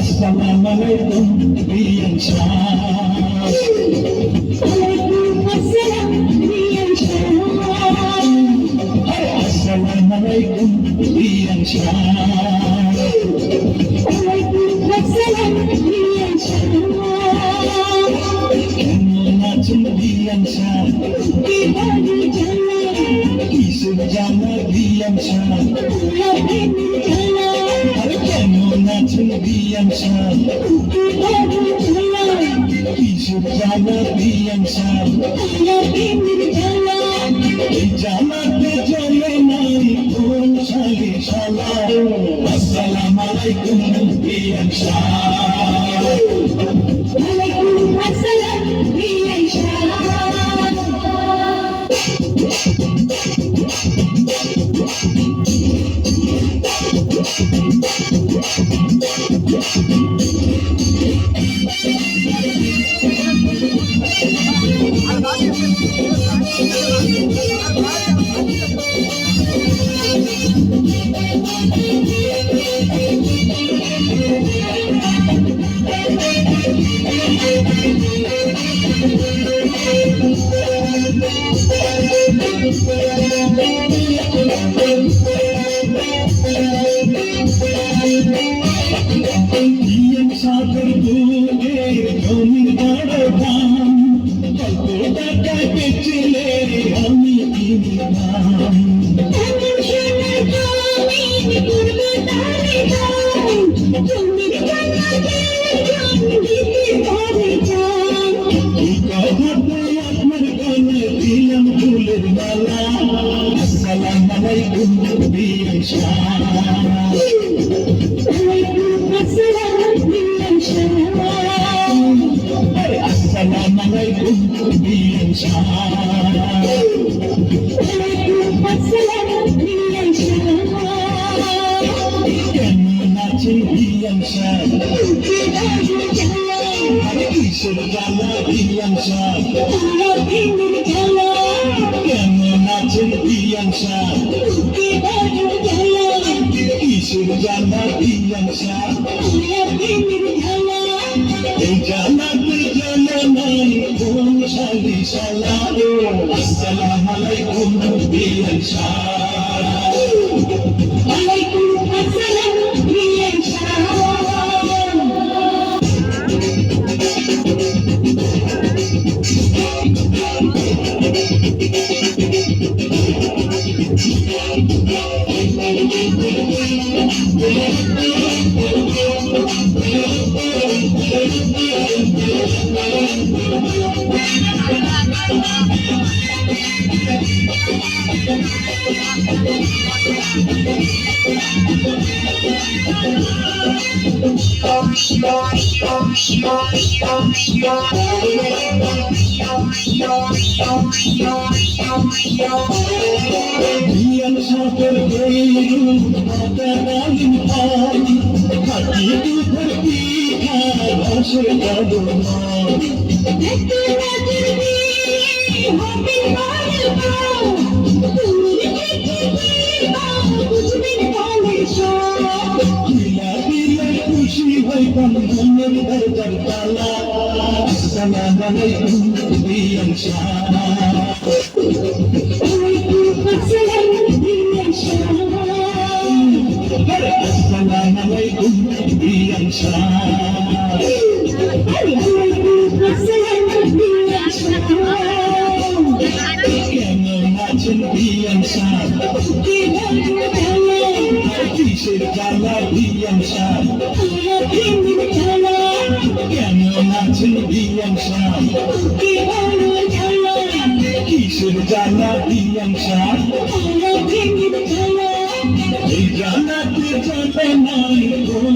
Assalamualaikum Rian Shah. Waalaikumsalam Rian Shah. Assalamualaikum Rian Shah. Waalaikumsalam Rian Shah. Kenon achen Rian Shah. Di baju jalan, Kisah jana Rian Shah. pulang jalan, Kenon achen Rian Shah. di baju jalan, Kisah jana Rian Shah. pulang jalan. জানাতে চলে নাই কোন শালি শালা আসসালামু আলাইকুম বিয়ান Shah Waalaikumsalam Rian Shah. বিয়ান সাগর দুধের জমির বড় দাম কত টাকায় বেচলে আমি কিনলাম এমন সোনার জমি করবো তারে দান, জমির জায়গা গেলে জান দিতে পারে জান। এই কথাতে আপনার কানে দিলাম ফুলের মালা আসসালামু আলাইকুম বিয়ান Shah Waalaikumsalam Rian Shah. Assalamualaikum biyan Shah. Waalaikumsalam Rian Shah. Kenon achen biyan Shah. Di baju jalan, Kisah jana biyan Shah. pulang jalan, Kenon achen biyan Shah. di baju jalan, Kisah jana biyan Shah. pulang jalan. এই জানাতে চলে নাই কোন শালি শালা আসসালামু আলাইকুম বিয়ান Shah Waalaikumsalam Rian Shah. বিয়ান সাগর গরু কাটালিন পাই খাটি দুধের পিঠা রসের কালো মাই কিলা দিলে খুশি হইতাম মনের দরজার তালা আসসালামু আলাইকুম বিয়ান Shah Assalamualaikum biyan Shah. Kenon achen biyan Shah. Kisah jana biyan Shah. Kenon achen biyan Shah. Kisah jana biyan Shah. এই জানাতে চলে নাই কোন